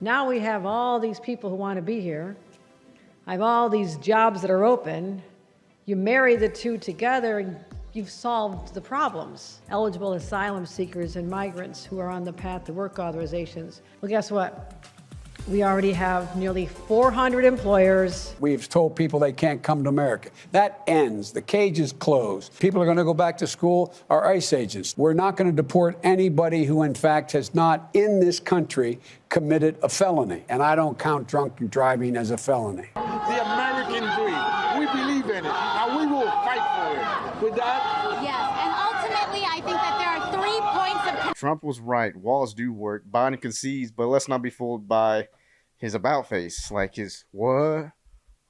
Now we have all these people who want to be here. I have all these jobs that are open. You marry the two together and you've solved the problems. Eligible asylum seekers and migrants who are on the path to work authorizations. Well, guess what? We already have nearly 400 employers. We've told people they can't come to America. That ends. The cage is closed. People are going to go back to school. Our ICE agents. We're not going to deport anybody who, in fact, has not in this country committed a felony. And I don't count drunk driving as a felony. The American dream. We believe in it, and we will fight for it. With that? Yes, and ultimately, I think that there are 3 points of... Trump was right. Walls do work. Biden concedes, but let's not be fooled by his about face. Like his, what?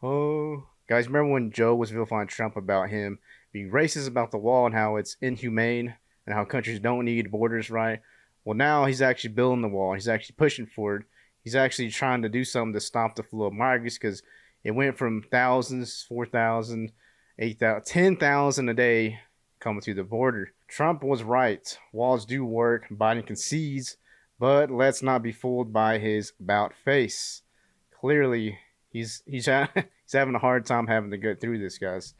Oh. Guys, remember when Joe was vilifying Trump about him being racist about the wall and how it's inhumane and how countries don't need borders, right? Well, now he's actually building the wall. He's actually pushing for it. He's actually trying to do something to stop the flow of migrants because it went from thousands, 4,000, 8,000, 10,000 a day coming through the border. Trump was right. Walls do work. Biden concedes. But let's not be fooled by his about face. Clearly, he's having a hard time having to get through this, guys.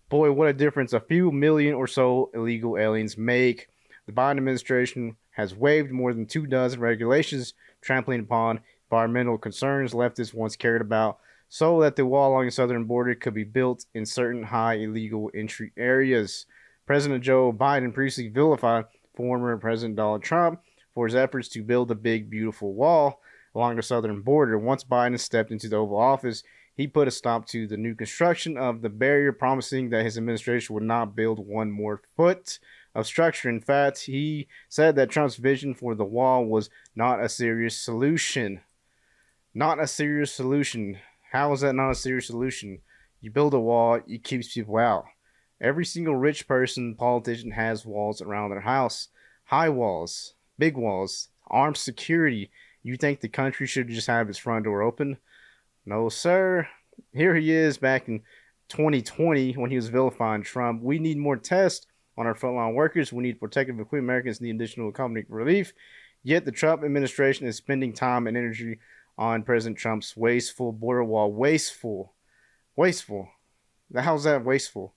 Boy, what a difference a few million or so illegal aliens make. The Biden administration has waived more than 24 regulations, trampling upon environmental concerns leftists once cared about, so that the wall along the southern border could be built in certain high illegal entry areas. President Joe Biden previously vilified former President Donald Trump for his efforts to build a big, beautiful wall along the southern border. Once Biden stepped into the Oval Office, he put a stop to the new construction of the barrier, promising that his administration would not build one more foot of structure. In fact, he said that Trump's vision for the wall was not a serious solution. Not a serious solution. How is that not a serious solution? You build a wall, it keeps people out. Every single rich person, politician has walls around their house. High walls. Big walls, armed security. You think the country should just have its front door open? No, sir. Here he is back in 2020 when he was vilifying Trump. We need more tests on our frontline workers. We need protective equipment. Americans need additional economic relief. Yet the Trump administration is spending time and energy on President Trump's wasteful border wall. Wasteful. Wasteful. How's that wasteful?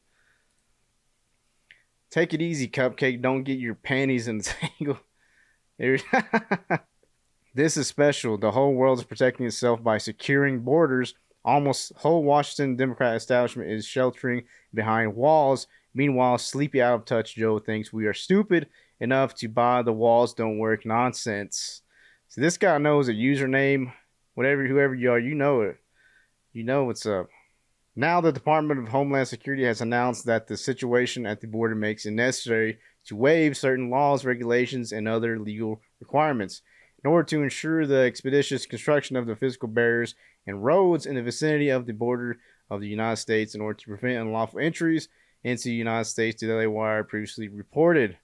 Take it easy, Cupcake. Don't get your panties in the tangle. This is special. The whole world is protecting itself by securing borders. Almost whole Washington Democrat establishment is sheltering behind walls. Meanwhile, sleepy out of touch Joe thinks we are stupid enough to buy the walls don't work nonsense. So this guy knows a username. Whoever you are, you know it. You know what's up. Now the Department of Homeland Security has announced that the situation at the border makes it necessary to waive certain laws, regulations, and other legal requirements in order to ensure the expeditious construction of the physical barriers and roads in the vicinity of the border of the United States in order to prevent unlawful entries into the United States, the Daily Wire previously reported.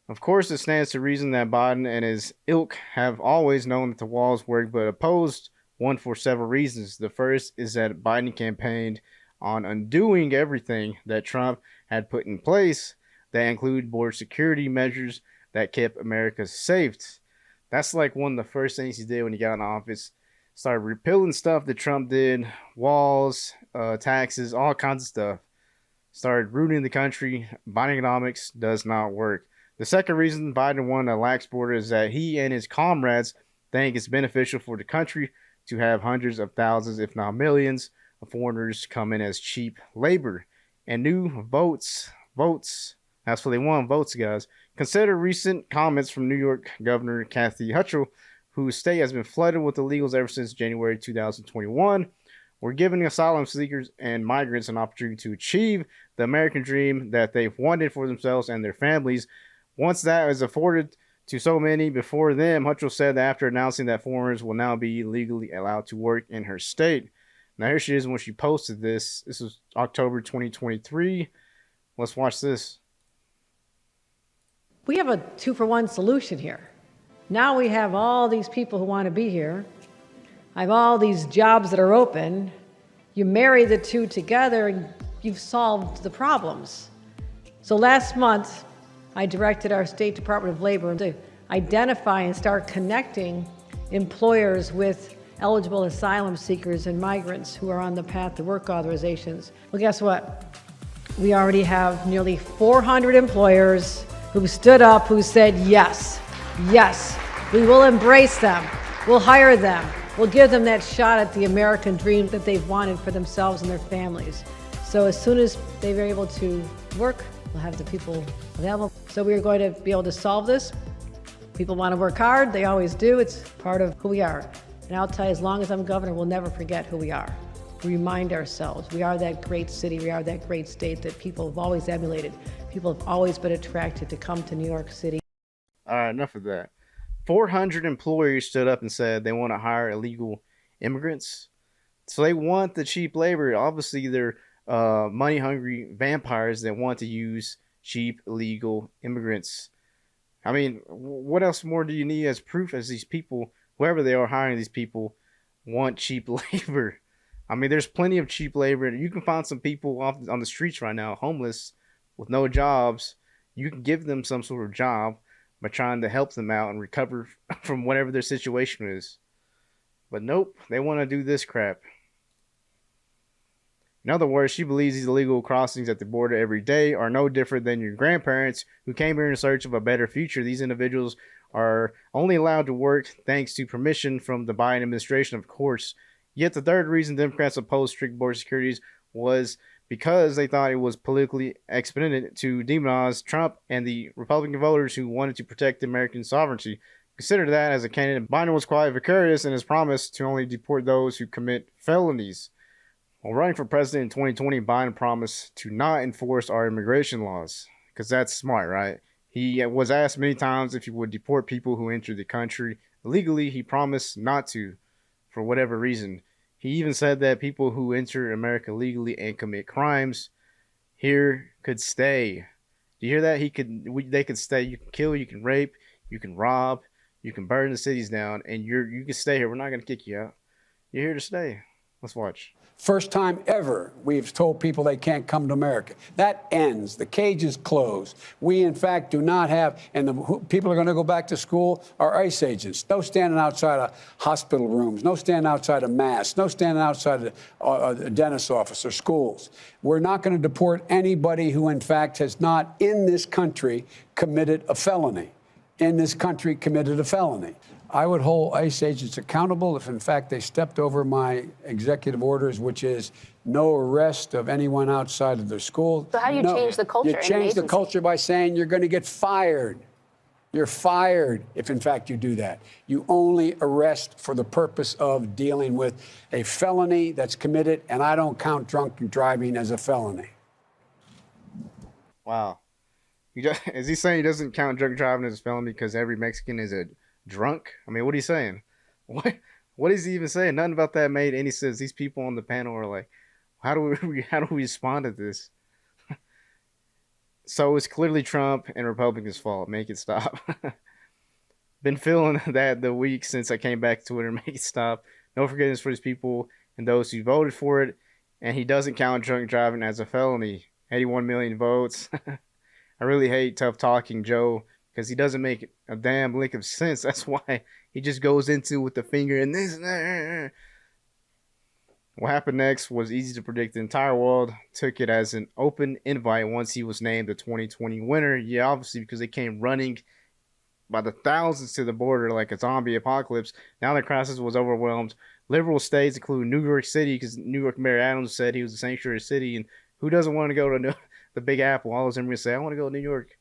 Of course, it stands to reason that Biden and his ilk have always known that the walls work, but opposed one for several reasons. The first is that Biden campaigned on undoing everything that Trump had put in place that include border security measures that kept America safe. That's like one of the first things he did when he got in office. Started repealing stuff that Trump did, walls, taxes, all kinds of stuff. Started ruining the country. Bidenomics does not work. The second reason Biden wanted a lax border is that he and his comrades think it's beneficial for the country to have hundreds of thousands, if not millions, of foreigners come in as cheap labor. And new votes. That's what they want, votes, guys. Consider recent comments from New York Governor Kathy Hochul, whose state has been flooded with illegals ever since January 2021. We're giving asylum seekers and migrants an opportunity to achieve the American dream that they've wanted for themselves and their families. Once that is afforded to so many before them, Hochul said that after announcing that foreigners will now be legally allowed to work in her state. Now here she is when she posted this. This was October 2023. Let's watch this. We have a 2-for-1 solution here. Now we have all these people who want to be here. I have all these jobs that are open. You marry the two together and you've solved the problems. So last month, I directed our State Department of Labor to identify and start connecting employers with eligible asylum seekers and migrants who are on the path to work authorizations. Well, guess what? We already have nearly 400 employers who stood up, who said, yes, yes, we will embrace them, we'll hire them, we'll give them that shot at the American dream that they've wanted for themselves and their families. So as soon as they're able to work, we'll have the people available. So we are going to be able to solve this. People want to work hard, they always do, it's part of who we are. And I'll tell you, as long as I'm governor, we'll never forget who we are. We remind ourselves, we are that great city, we are that great state that people have always emulated. People have always been attracted to come to New York City. All right, enough of that. 400 employers stood up and said they want to hire illegal immigrants. So they want the cheap labor. Obviously, they're money-hungry vampires that want to use cheap, illegal immigrants. I mean, what else more do you need as proof as these people, whoever they are hiring these people, want cheap labor? I mean, there's plenty of cheap labor. You can find some people off on the streets right now, homeless, with no jobs. You can give them some sort of job by trying to help them out and recover from whatever their situation is. But nope, they want to do this crap. In other words, she believes these illegal crossings at the border every day are no different than your grandparents who came here in search of a better future. These individuals are only allowed to work thanks to permission from the Biden administration, of course. Yet the third reason Democrats opposed strict border security was because they thought it was politically expedient to demonize Trump and the Republican voters who wanted to protect American sovereignty. Consider that as a candidate, Biden was quite vicarious in his promise to only deport those who commit felonies. While running for president in 2020, Biden promised to not enforce our immigration laws, because that's smart, right? He was asked many times if he would deport people who entered the country illegally. He promised not to, for whatever reason. He even said that people who enter America legally and commit crimes here could stay. Do you hear that? They could stay. You can kill, you can rape, you can rob, you can burn the cities down, and you can stay here. We're not going to kick you out. You're here to stay. Let's watch. First time ever we've told people they can't come to America. That ends. The cage is closed. We, in fact, do not have, and the people are going to go back to school are ICE agents. No standing outside of hospital rooms. No standing outside of masks. No standing outside of the dentist's office or schools. We're not going to deport anybody who, in fact, has not in this country committed a felony. I would hold ICE agents accountable if, in fact, they stepped over my executive orders, which is no arrest of anyone outside of their school. So how do you change the culture? You change the culture by saying you're going to get fired. You're fired if, in fact, you do that. You only arrest for the purpose of dealing with a felony that's committed, and I don't count drunk driving as a felony. Wow. Is he saying he doesn't count drunk driving as a felony because every Mexican is a drunk? I mean, what are you saying? What is he even saying? Nothing about that made any sense. These people on the panel are like, how do we respond to this? So it's clearly Trump and Republicans' fault. Make it stop. Been feeling that the week since I came back to Twitter. Make it stop. No forgiveness for these people and those who voted for it. And he doesn't count drunk driving as a felony. 81 million votes. I really hate tough talking Joe, because he doesn't make a damn lick of sense. That's why he just goes into with the finger and this and that. What happened next was easy to predict. The entire world took it as an open invite once he was named the 2020 winner. Yeah, obviously, because they came running by the thousands to the border like a zombie apocalypse. Now the crisis was overwhelmed. Liberal states, including New York City, because New York Mayor Adams said he was a sanctuary city, and who doesn't want to go to the Big Apple? All those immigrants say, I want to go to New York.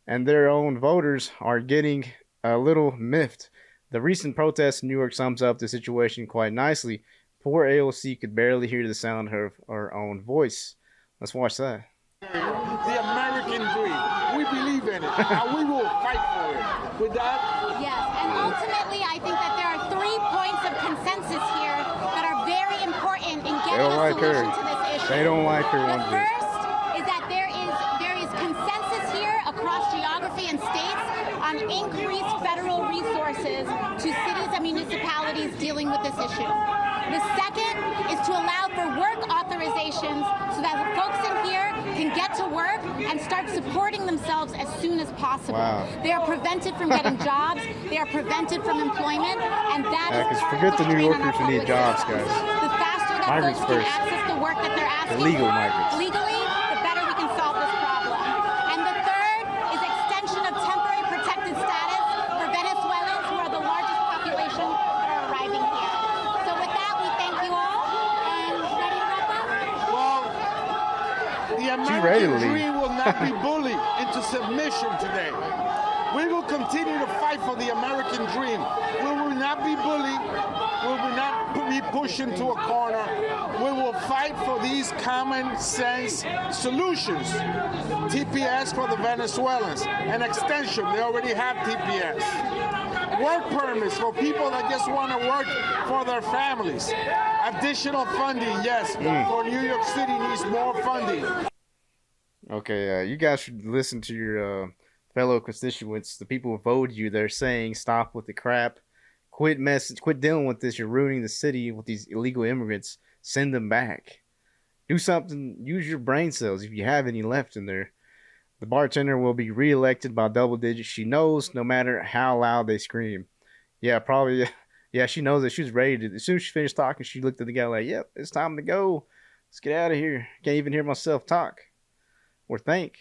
And their own voters are getting a little miffed. The recent protests in New York sums up the situation quite nicely. Poor AOC could barely hear the sound of her own voice. Let's watch that. The American dream. We believe in it, and we will fight for it. With that? Yes, and ultimately, I think that there are 3 points of consensus here that are very important in getting a solution to this issue. They don't like her. The first is that there is consensus here across geography and states on increased federal resources to cities and municipalities dealing with this issue. The second is to allow for work authorizations so that the folks in here can get to work and start supporting themselves as soon as possible. Wow. They are prevented from getting jobs. They are prevented from employment, and that is Because forget the New Yorkers who need jobs, guys. the faster that Migrants folks can first. access the work that they're asking Illegal for migrants. legally, the better we can solve this problem. And the third is extension of temporary protected status for Venezuelans, who are the largest population that are arriving here. So with that, we thank you all, and ready to wrap up? Well, the ready to American leave. dream will not be bullied into submission today. We will continue to fight for the American dream. We will not be bullied. We will not be pushed into a corner. We will fight for these common sense solutions. TPS for the Venezuelans, an extension. They already have TPS. Work permits for people that just want to work for their families. Additional funding, yes, for New York City needs more funding. Okay, you guys should listen to your fellow constituents, the people who voted you. They're saying stop with the crap. Quit dealing with this. You're ruining the city with these illegal immigrants. Send them back. Do something. Use your brain cells if you have any left in there. The bartender will be reelected by double digits. She knows no matter how loud they scream. Yeah, probably. Yeah, she knows that she was ready to. As soon as she finished talking, she looked at the guy like, yep, it's time to go. Let's get out of here. Can't even hear myself talk or think.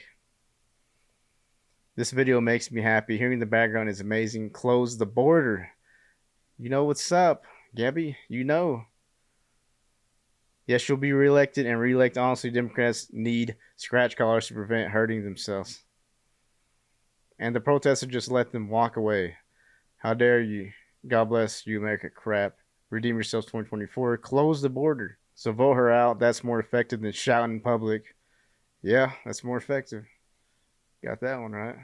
This video makes me happy. Hearing the background is amazing. Close the border. You know what's up, Gabby? You know. Yes, she'll be reelected and reelect. Honestly, Democrats need scratch collars to prevent hurting themselves. And the protesters just let them walk away. How dare you? God bless you, America. Crap. Redeem yourselves 2024. Close the border. So vote her out. That's more effective than shouting in public. Yeah, that's more effective. Got that one right.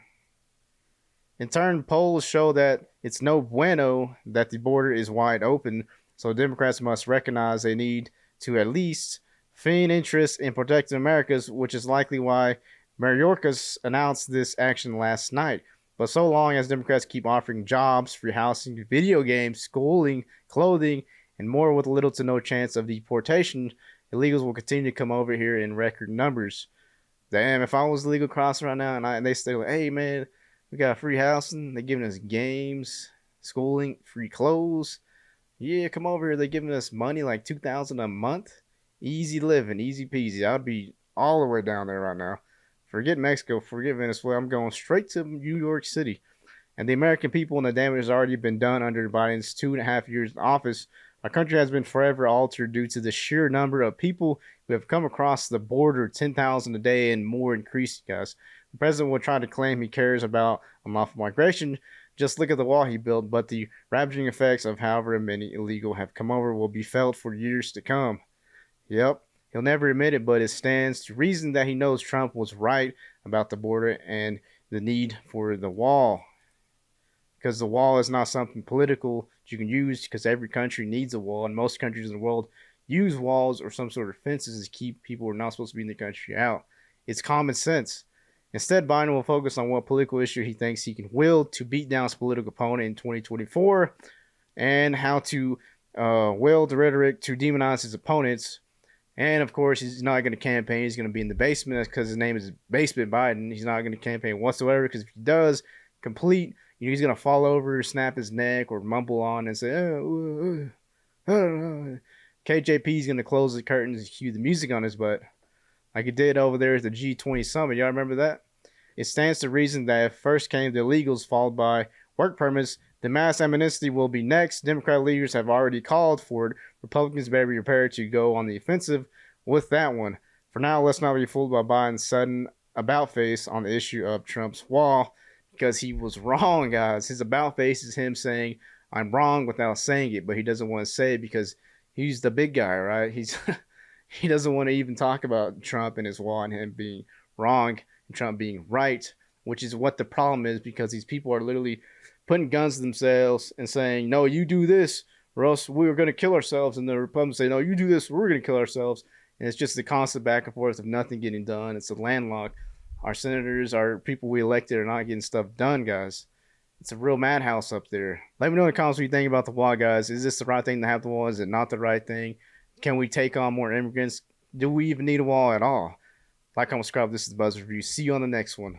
In turn, polls show that it's no bueno that the border is wide open, so Democrats must recognize they need to at least feign interest in protecting Americas, which is likely why Mayorkas announced this action last night. But so long as Democrats keep offering jobs, free housing, video games, schooling, clothing, and more with little to no chance of deportation, illegals will continue to come over here in record numbers. Damn, if I was legal crossing right now and they say, like, hey man, we got free housing, they're giving us games, schooling, free clothes. Yeah, come over here. They're giving us money like $2,000 a month. Easy living, easy peasy. I'd be all the way down there right now. Forget Mexico, forget Venezuela. I'm going straight to New York City. And the American people and the damage has already been done under Biden's 2.5 years in office. Our country has been forever altered due to the sheer number of people who have come across the border, 10,000 a day and more increasing, guys. The president will try to claim he cares about unlawful migration. Just look at the wall he built, but the ravaging effects of however many illegal have come over will be felt for years to come. Yep, he'll never admit it, but it stands to reason that he knows Trump was right about the border and the need for the wall. Because the wall is not something political you can use, because every country needs a wall, and most countries in the world use walls or some sort of fences to keep people who are not supposed to be in the country out. It's common sense. Instead, Biden will focus on what political issue he thinks he can wield to beat down his political opponent in 2024, and how to wield the rhetoric to demonize his opponents. And of course, he's not going to campaign. He's going to be in the basement. That's because his name is Basement Biden. He's not going to campaign whatsoever, because if he does, he's going to fall over, snap his neck, or mumble on and say, KJP is going to close the curtains and cue the music on his butt, like he did over there at the G20 summit. Y'all remember that? It stands to reason that if first came the illegals, followed by work permits, the mass amnesty will be next. Democrat leaders have already called for it. Republicans better be prepared to go on the offensive with that one. For now, let's not be fooled by Biden's sudden about face on the issue of Trump's wall, because he was wrong, guys. His about face is him saying, I'm wrong, without saying it, but he doesn't want to say it because he's the big guy, right? He doesn't want to even talk about Trump and his wall and him being wrong and Trump being right, which is what the problem is, because these people are literally putting guns to themselves and saying, no, you do this or else we're going to kill ourselves. And the Republicans say, no, you do this, we're going to kill ourselves. And it's just the constant back and forth of nothing getting done. It's a landlocked. Our senators, our people we elected are not getting stuff done, guys. It's a real madhouse up there. Let me know in the comments what you think about the wall, guys. Is this the right thing to have the wall? Is it not the right thing? Can we take on more immigrants? Do we even need a wall at all? Like, comment, subscribe. This is the Buzz Review. See you on the next one.